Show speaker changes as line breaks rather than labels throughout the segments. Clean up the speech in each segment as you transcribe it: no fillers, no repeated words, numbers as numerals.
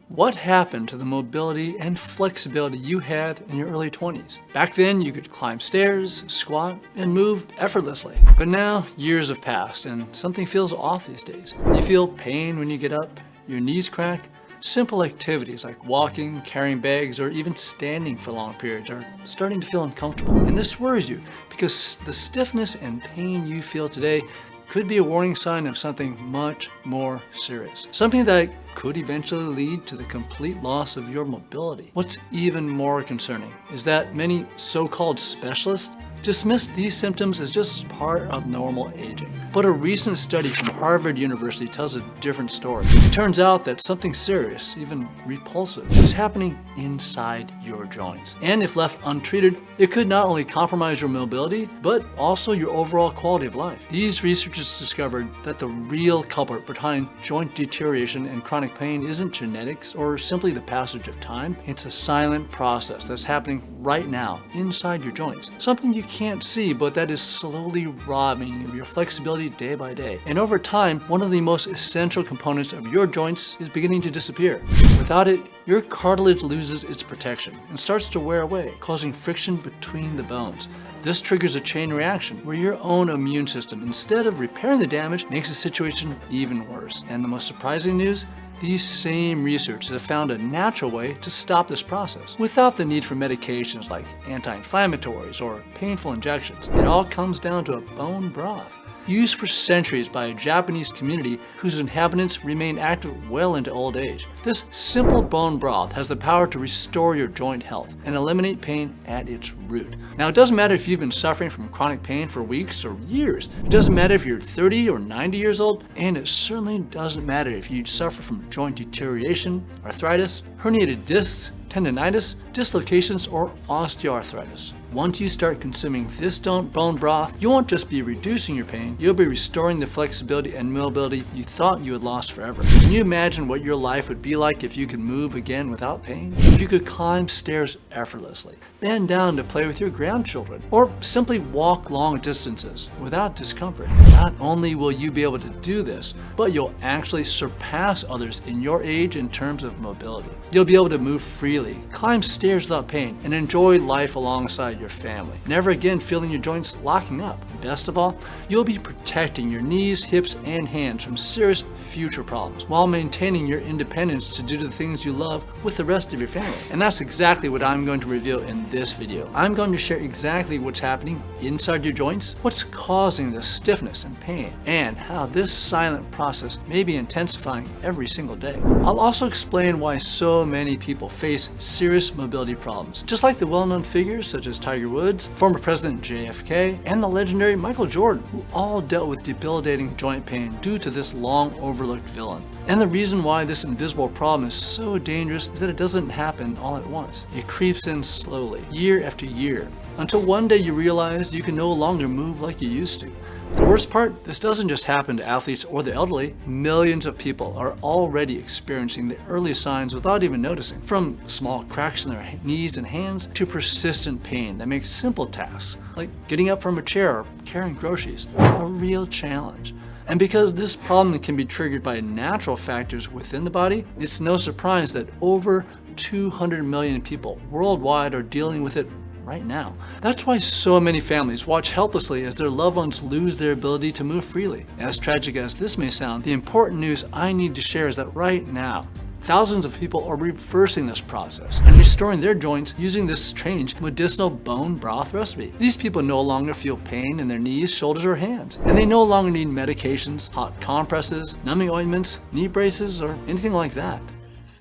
What happened to the mobility and flexibility you had in your early 20s? Back then, you could climb stairs, squat, and move effortlessly. But now, years have passed and something feels off these days. You feel pain when you get up, your knees crack. Simple activities like walking, carrying bags, or even standing for long periods are starting to feel uncomfortable. And this worries you because the stiffness and pain you feel today could be a warning sign of something much more serious. Something that could eventually lead to the complete loss of your mobility. What's even more concerning is that many so-called specialists dismiss these symptoms as just part of normal aging. But a recent study from Harvard University tells a different story. It turns out that something serious, even repulsive, is happening inside your joints. And if left untreated, it could not only compromise your mobility, but also your overall quality of life. These researchers discovered that the real culprit behind joint deterioration and chronic pain isn't genetics or simply the passage of time. It's a silent process that's happening right now inside your joints. Something you can't see, but that is slowly robbing of your flexibility day by day. And over time, one of the most essential components of your joints is beginning to disappear. Without it, your cartilage loses its protection and starts to wear away, causing friction between the bones. This triggers a chain reaction where your own immune system, instead of repairing the damage, makes the situation even worse. And the most surprising news? These same researchers have found a natural way to stop this process without the need for medications like anti-inflammatories or painful injections. It all comes down to a bone broth, used for centuries by a Japanese community whose inhabitants remain active well into old age. This simple bone broth has the power to restore your joint health and eliminate pain at its root. Now, it doesn't matter if you've been suffering from chronic pain for weeks or years. It doesn't matter if you're 30 or 90 years old, and it certainly doesn't matter if you suffer from joint deterioration, arthritis, herniated discs, tendinitis, dislocations, or osteoarthritis. Once you start consuming this bone broth, you won't just be reducing your pain, you'll be restoring the flexibility and mobility you thought you had lost forever. Can you imagine what your life would be like if you could move again without pain? If you could climb stairs effortlessly, bend down to play with your grandchildren, or simply walk long distances without discomfort? Not only will you be able to do this, but you'll actually surpass others in your age in terms of mobility. You'll be able to move freely, climb stairs without pain, and enjoy life alongside your family, never again feeling your joints locking up. And best of all, you'll be protecting your knees, hips, and hands from serious future problems while maintaining your independence to do the things you love with the rest of your family. And that's exactly what I'm going to reveal in this video. I'm going to share exactly what's happening inside your joints, what's causing the stiffness and pain, and how this silent process may be intensifying every single day. I'll also explain why so many people face serious mobility problems, just like the well-known figures such as Tiger Woods, former President JFK, and the legendary Michael Jordan, who all dealt with debilitating joint pain due to this long overlooked villain. And the reason why this invisible problem is so dangerous is that it doesn't happen all at once. It creeps in slowly, year after year, until one day you realize you can no longer move like you used to. The worst part, this doesn't just happen to athletes or the elderly. Millions of people are already experiencing the early signs without even noticing, from small cracks in their knees and hands to persistent pain that makes simple tasks like getting up from a chair or carrying groceries a real challenge. And because this problem can be triggered by natural factors within the body, it's no surprise that over 200 million people worldwide are dealing with it right now. That's why so many families watch helplessly as their loved ones lose their ability to move freely. As tragic as this may sound, the important news I need to share is that right now, thousands of people are reversing this process and restoring their joints using this strange medicinal bone broth recipe. These people no longer feel pain in their knees, shoulders, or hands, and they no longer need medications, hot compresses, numbing ointments, knee braces, or anything like that.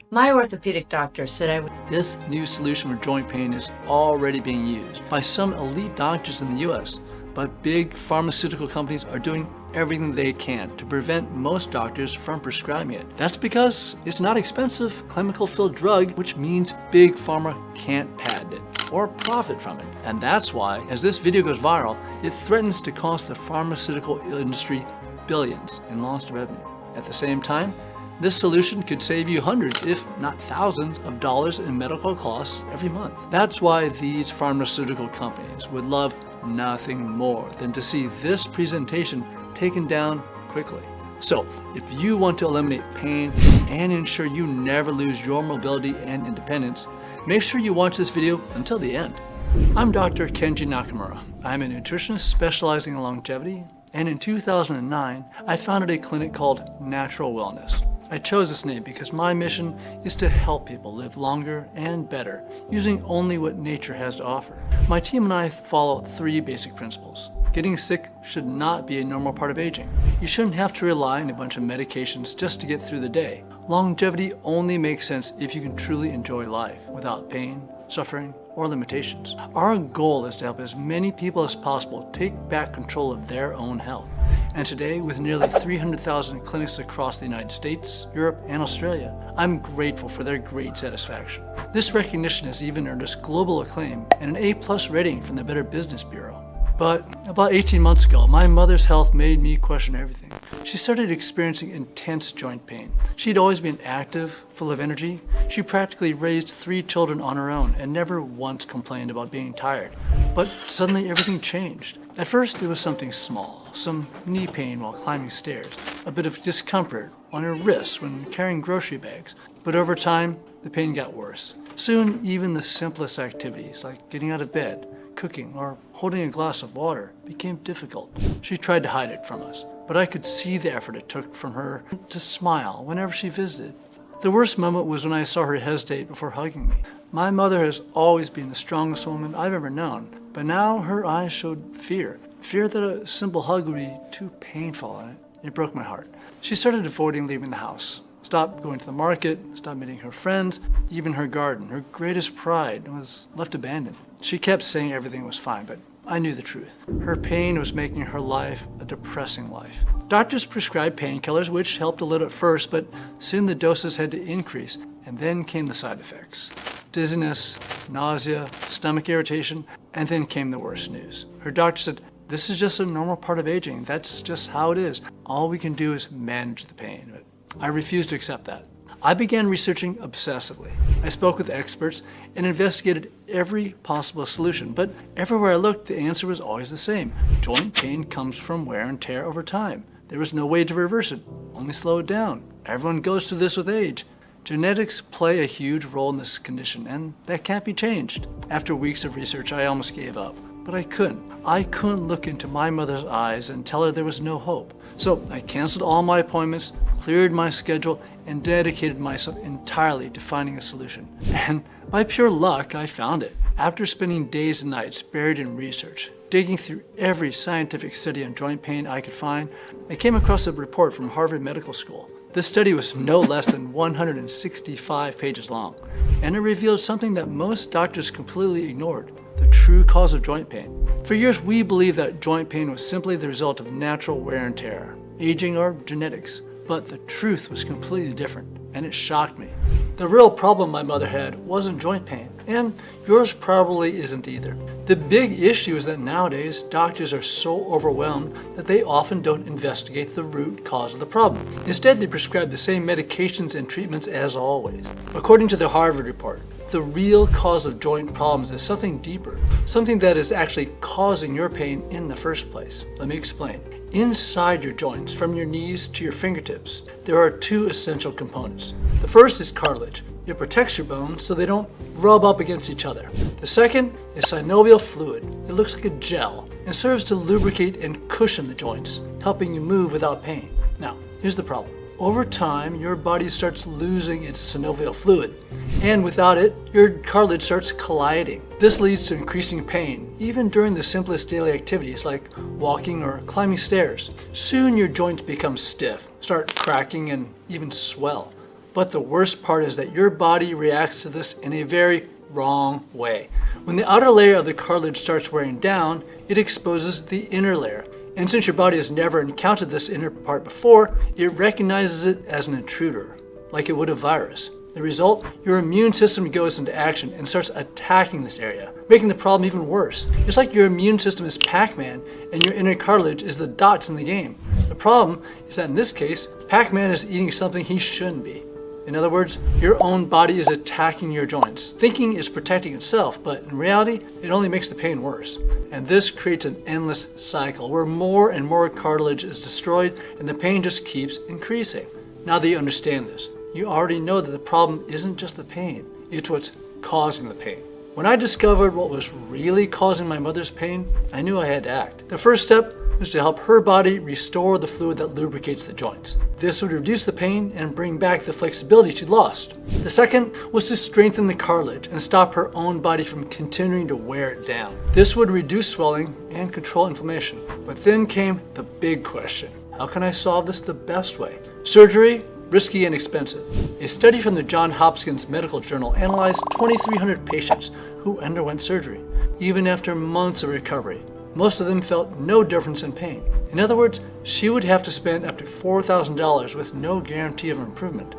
My orthopedic doctor said I would.
This new solution for joint pain is already being used by some elite doctors in the US, but big pharmaceutical companies are doing everything they can to prevent most doctors from prescribing it. That's because it's not expensive chemical-filled drug, which means big pharma can't patent it or profit from it. And that's why, as this video goes viral, it threatens to cost the pharmaceutical industry billions in lost revenue. At the same time, this solution could save you hundreds, if not thousands, of dollars in medical costs every month. That's why these pharmaceutical companies would love nothing more than to see this presentation taken down quickly. So, if you want to eliminate pain and ensure you never lose your mobility and independence, make sure you watch this video until the end. I'm Dr. Kenji Nakamura. I'm a nutritionist specializing in longevity, and in 2009, I founded a clinic called Natural Wellness. I chose this name because my mission is to help people live longer and better using only what nature has to offer. My team and I follow 3 basic principles. Getting sick should not be a normal part of aging. You shouldn't have to rely on a bunch of medications just to get through the day. Longevity only makes sense if you can truly enjoy life without pain, suffering, or limitations. Our goal is to help as many people as possible take back control of their own health. And today, with nearly 300,000 clinics across the United States, Europe, and Australia, I'm grateful for their great satisfaction. This recognition has even earned us global acclaim and an A+ rating from the Better Business Bureau. But about 18 months ago, my mother's health made me question everything. She started experiencing intense joint pain. She'd always been active, full of energy. She practically raised 3 children on her own and never once complained about being tired. But suddenly everything changed. At first, it was something small, some knee pain while climbing stairs, a bit of discomfort on her wrists when carrying grocery bags. But over time, the pain got worse. Soon, even the simplest activities like getting out of bed, cooking, or holding a glass of water became difficult. She tried to hide it from us, but I could see the effort it took from her to smile whenever she visited. The worst moment was when I saw her hesitate before hugging me. My mother has always been the strongest woman I've ever known, but now her eyes showed fear. Fear that a simple hug would be too painful, and it broke my heart. She started avoiding leaving the house. Stopped going to the market, stopped meeting her friends, even her garden. Her greatest pride was left abandoned. She kept saying everything was fine, but I knew the truth. Her pain was making her life a depressing life. Doctors prescribed painkillers, which helped a little at first, but soon the doses had to increase, and then came the side effects. Dizziness, nausea, stomach irritation, and then came the worst news. Her doctor said, "This is just a normal part of aging. That's just how it is. All we can do is manage the pain." But I refused to accept that. I began researching obsessively. I spoke with experts and investigated every possible solution, but everywhere I looked, the answer was always the same. Joint pain comes from wear and tear over time. There was no way to reverse it, only slow it down. Everyone goes through this with age. Genetics play a huge role in this condition, and that can't be changed. After weeks of research, I almost gave up, but I couldn't. I couldn't look into my mother's eyes and tell her there was no hope. So I canceled all my appointments, cleared my schedule, and dedicated myself entirely to finding a solution. And by pure luck, I found it. After spending days and nights buried in research, digging through every scientific study on joint pain I could find, I came across a report from Harvard Medical School. This study was no less than 165 pages long, and it revealed something that most doctors completely ignored: the true cause of joint pain. For years, we believed that joint pain was simply the result of natural wear and tear, aging, or genetics. But the truth was completely different, and it shocked me. The real problem my mother had wasn't joint pain, and yours probably isn't either. The big issue is that nowadays, doctors are so overwhelmed that they often don't investigate the root cause of the problem. Instead, they prescribe the same medications and treatments as always. According to the Harvard report, the real cause of joint problems is something deeper, something that is actually causing your pain in the first place. Let me explain. Inside your joints, from your knees to your fingertips, there are 2 essential components. The first is cartilage. It protects your bones so they don't rub up against each other. The second is synovial fluid. It looks like a gel and serves to lubricate and cushion the joints, helping you move without pain. Now, here's the problem. Over time, your body starts losing its synovial fluid, and without it, your cartilage starts colliding. This leads to increasing pain, even during the simplest daily activities like walking or climbing stairs. Soon your joints become stiff, start cracking, and even swell. But the worst part is that your body reacts to this in a very wrong way. When the outer layer of the cartilage starts wearing down, it exposes the inner layer. And since your body has never encountered this inner part before, it recognizes it as an intruder, like it would a virus. The result, your immune system goes into action and starts attacking this area, making the problem even worse. It's like your immune system is Pac-Man and your inner cartilage is the dots in the game. The problem is that in this case, Pac-Man is eating something he shouldn't be. In other words, your own body is attacking your joints, thinking it's protecting itself, but in reality, it only makes the pain worse. And this creates an endless cycle where more and more cartilage is destroyed and the pain just keeps increasing. Now that you understand this, you already know that the problem isn't just the pain, it's what's causing the pain. When I discovered what was really causing my mother's pain, I knew I had to act. The first step was to help her body restore the fluid that lubricates the joints. This would reduce the pain and bring back the flexibility she'd lost. The second was to strengthen the cartilage and stop her own body from continuing to wear it down. This would reduce swelling and control inflammation. But then came the big question. How can I solve this the best way? Surgery? Risky and expensive. A study from the Johns Hopkins Medical Journal analyzed 2,300 patients who underwent surgery. Even after months of recovery, most of them felt no difference in pain. In other words, she would have to spend up to $4,000 with no guarantee of improvement.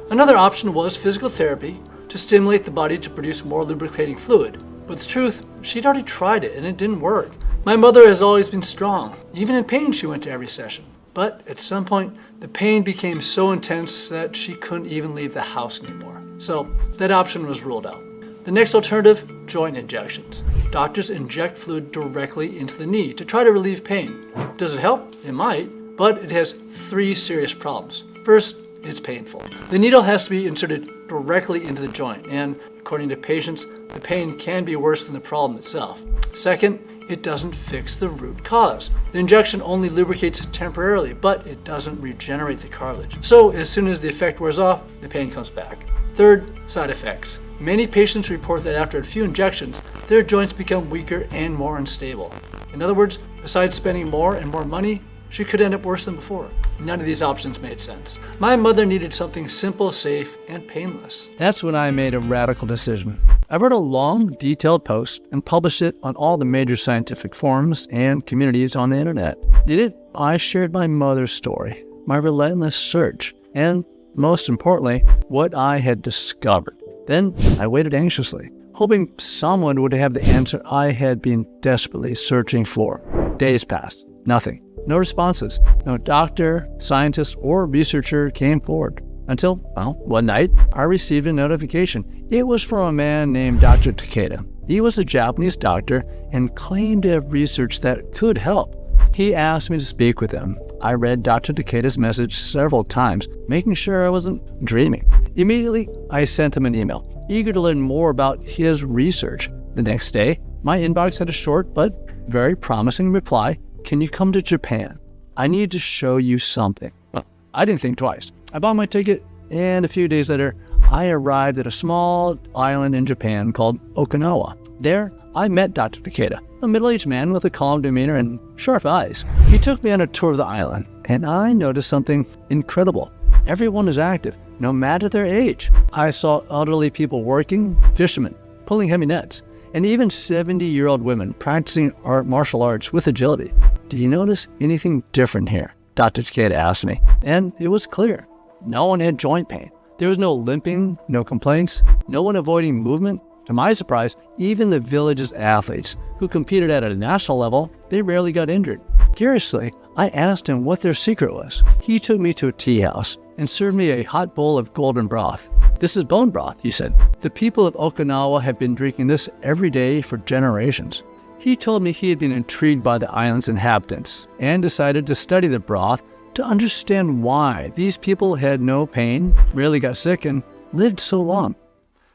Another option was physical therapy to stimulate the body to produce more lubricating fluid. But the truth, she'd already tried it and it didn't work. My mother has always been strong. Even in pain, she went to every session. But at some point, the pain became so intense that she couldn't even leave the house anymore. So that option was ruled out. The next alternative, joint injections. Doctors inject fluid directly into the knee to try to relieve pain. Does it help? It might, but it has 3 serious problems. First, it's painful. The needle has to be inserted directly into the joint, and according to patients, the pain can be worse than the problem itself. Second, it doesn't fix the root cause. The injection only lubricates temporarily, but it doesn't regenerate the cartilage. So as soon as the effect wears off, the pain comes back. Third, side effects. Many patients report that after a few injections, their joints become weaker and more unstable. In other words, besides spending more and more money, she could end up worse than before. None of these options made sense. My mother needed something simple, safe, and painless. That's when I made a radical decision. I wrote a long, detailed post and published it on all the major scientific forums and communities on the internet. In it, I shared my mother's story, my relentless search, and most importantly, what I had discovered. Then I waited anxiously, hoping someone would have the answer I had been desperately searching for. Days passed. Nothing. No responses. No doctor, scientist, or researcher came forward. Until, one night, I received a notification. It was from a man named Dr. Takeda. He was a Japanese doctor and claimed to have research that could help. He asked me to speak with him. I read Dr. Takeda's message several times, making sure I wasn't dreaming. Immediately, I sent him an email, eager to learn more about his research. The next day, my inbox had a short but very promising reply. Can you come to Japan? I need to show you something. Well, I didn't think twice. I bought my ticket, and a few days later, I arrived at a small island in Japan called Okinawa. There, I met Dr. Takeda, a middle-aged man with a calm demeanor and sharp eyes. He took me on a tour of the island, and I noticed something incredible. Everyone is active, no matter their age. I saw elderly people working, fishermen, pulling heavy nets, and even 70-year-old women practicing martial arts with agility. Do you notice anything different here? Dr. Takeda asked me, and it was clear. No one had joint pain. There was no limping, no complaints, no one avoiding movement. To my surprise, even the village's athletes, who competed at a national level, they rarely got injured. Curiously, I asked him what their secret was. He took me to a tea house and served me a hot bowl of golden broth. This is bone broth, he said. The people of Okinawa have been drinking this every day for generations. He told me he had been intrigued by the island's inhabitants and decided to study the broth to understand why these people had no pain, rarely got sick, and lived so long.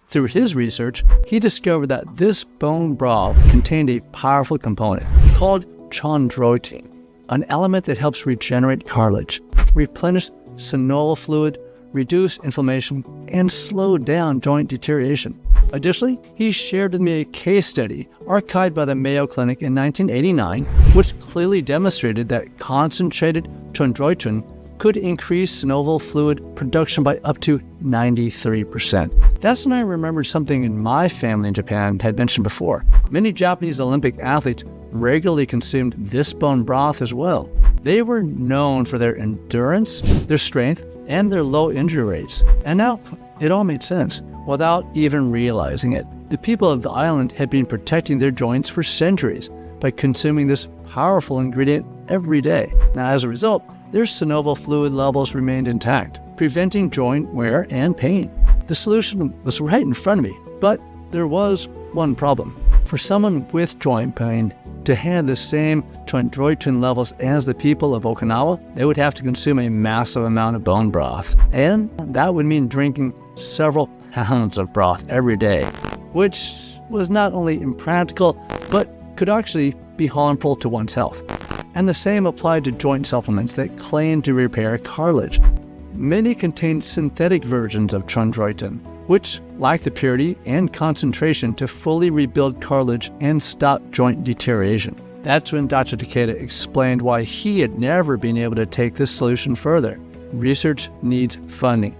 Through his research, he discovered that this bone broth contained a powerful component called chondroitin, an element that helps regenerate cartilage, replenish synovial fluid, reduce inflammation, and slow down joint deterioration. Additionally, he shared with me a case study archived by the Mayo Clinic in 1989, which clearly demonstrated that concentrated chondroitin could increase synovial fluid production by up to 93%. That's when I remembered something in my family in Japan had mentioned before. Many Japanese Olympic athletes regularly consumed this bone broth as well. They were known for their endurance, their strength, and their low injury rates. And now, it all made sense, without even realizing it. The people of the island had been protecting their joints for centuries by consuming this powerful ingredient every day. Now, as a result, their synovial fluid levels remained intact, preventing joint wear and pain. The solution was right in front of me, but there was one problem. For someone with joint pain to have the same chondroitin levels as the people of Okinawa, they would have to consume a massive amount of bone broth. And that would mean drinking several pounds of broth every day, which was not only impractical, but could actually be harmful to one's health. And the same applied to joint supplements that claim to repair cartilage. Many contain synthetic versions of chondroitin, which lack the purity and concentration to fully rebuild cartilage and stop joint deterioration. That's when Dr. Takeda explained why he had never been able to take this solution further. Research needs funding.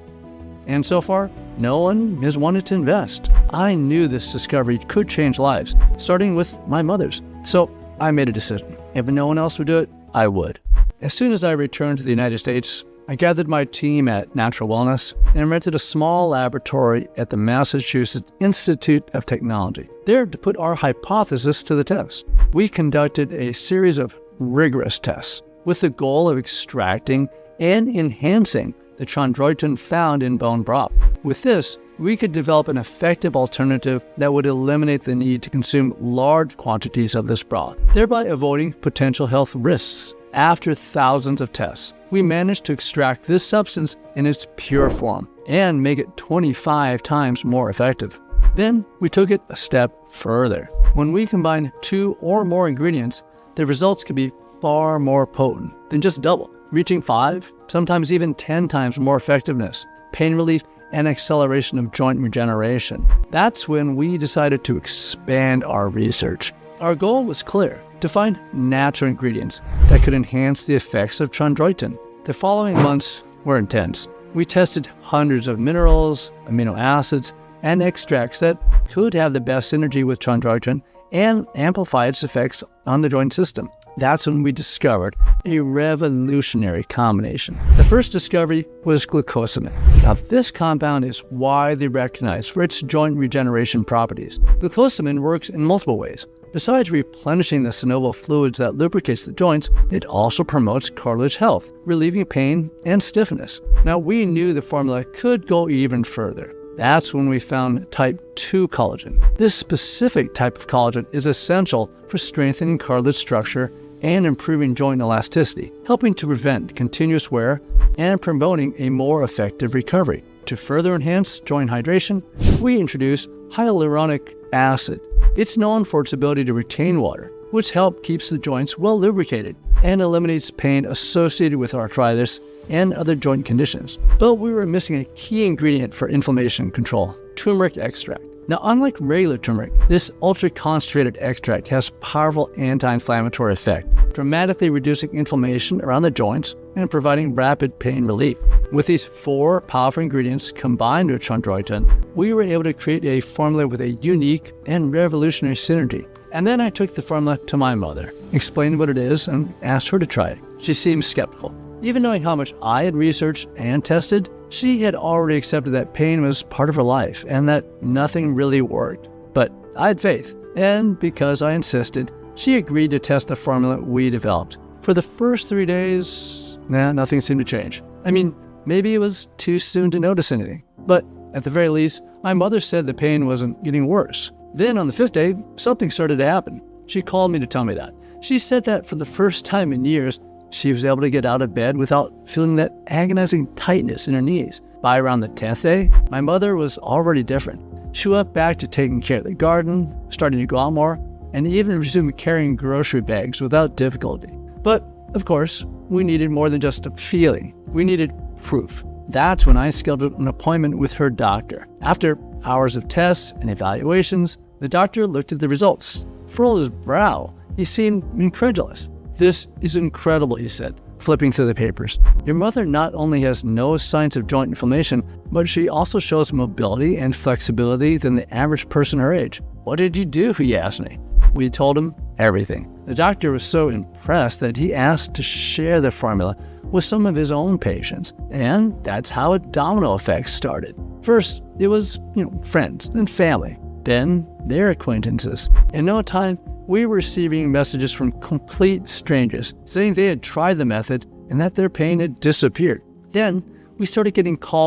And so far, no one has wanted to invest. I knew this discovery could change lives, starting with my mother's. So I made a decision. If no one else would do it, I would. As soon as I returned to the United States, I gathered my team at Natural Wellness and rented a small laboratory at the Massachusetts Institute of Technology, there to put our hypothesis to the test. We conducted a series of rigorous tests with the goal of extracting and enhancing the chondroitin found in bone broth. With this, we could develop an effective alternative that would eliminate the need to consume large quantities of this broth, thereby avoiding potential health risks. After thousands of tests, we managed to extract this substance in its pure form and make it 25 times more effective. Then we took it a step further. When we combine 2 or more ingredients, the results could be far more potent than just double, reaching 5, sometimes even 10 times more effectiveness, pain relief, and acceleration of joint regeneration. That's when we decided to expand our research. Our goal was clear: to find natural ingredients that could enhance the effects of chondroitin. The following months were intense. We tested hundreds of minerals, amino acids, and extracts that could have the best synergy with chondroitin and amplify its effects on the joint system. That's when we discovered a revolutionary combination. The first discovery was glucosamine. Now, this compound is widely recognized for its joint regeneration properties. Glucosamine works in multiple ways. Besides replenishing the synovial fluids that lubricates the joints, it also promotes cartilage health, relieving pain and stiffness. Now, we knew the formula could go even further. That's when we found type 2 collagen. This specific type of collagen is essential for strengthening cartilage structure and improving joint elasticity, helping to prevent continuous wear and promoting a more effective recovery. To further enhance joint hydration, we introduced hyaluronic acid. It's known for its ability to retain water, which helps keep the joints well lubricated and eliminates pain associated with arthritis and other joint conditions. But we were missing a key ingredient for inflammation control: turmeric extract. Now, unlike regular turmeric, this ultra-concentrated extract has powerful anti-inflammatory effect, dramatically reducing inflammation around the joints and providing rapid pain relief. With these 4 powerful ingredients combined with chondroitin, we were able to create a formula with a unique and revolutionary synergy. And then I took the formula to my mother, explained what it is, and asked her to try it. She seemed skeptical. Even knowing how much I had researched and tested, she had already accepted that pain was part of her life and that nothing really worked. But I had faith, and because I insisted, she agreed to test the formula we developed. For the first 3 days, nothing seemed to change. I mean, maybe it was too soon to notice anything. But at the very least, my mother said the pain wasn't getting worse. Then on the 5th day, something started to happen. She called me to tell me that. She said that for the first time in years, she was able to get out of bed without feeling that agonizing tightness in her knees. By around the 10th day, my mother was already different. She went back to taking care of the garden, starting to go out more, and even resumed carrying grocery bags without difficulty. But, of course, we needed more than just a feeling. We needed proof. That's when I scheduled an appointment with her doctor. After hours of tests and evaluations, the doctor looked at the results. Furrowed his brow. He seemed incredulous. "This is incredible," he said, flipping through the papers. "Your mother not only has no signs of joint inflammation, but she also shows mobility and flexibility than the average person her age." "What did you do?" he asked me. We told him everything. The doctor was so impressed that he asked to share the formula with some of his own patients, and that's how a domino effect started. First, it was, friends and family, then their acquaintances. In no time, we were receiving messages from complete strangers saying they had tried the method and that their pain had disappeared. Then we started getting calls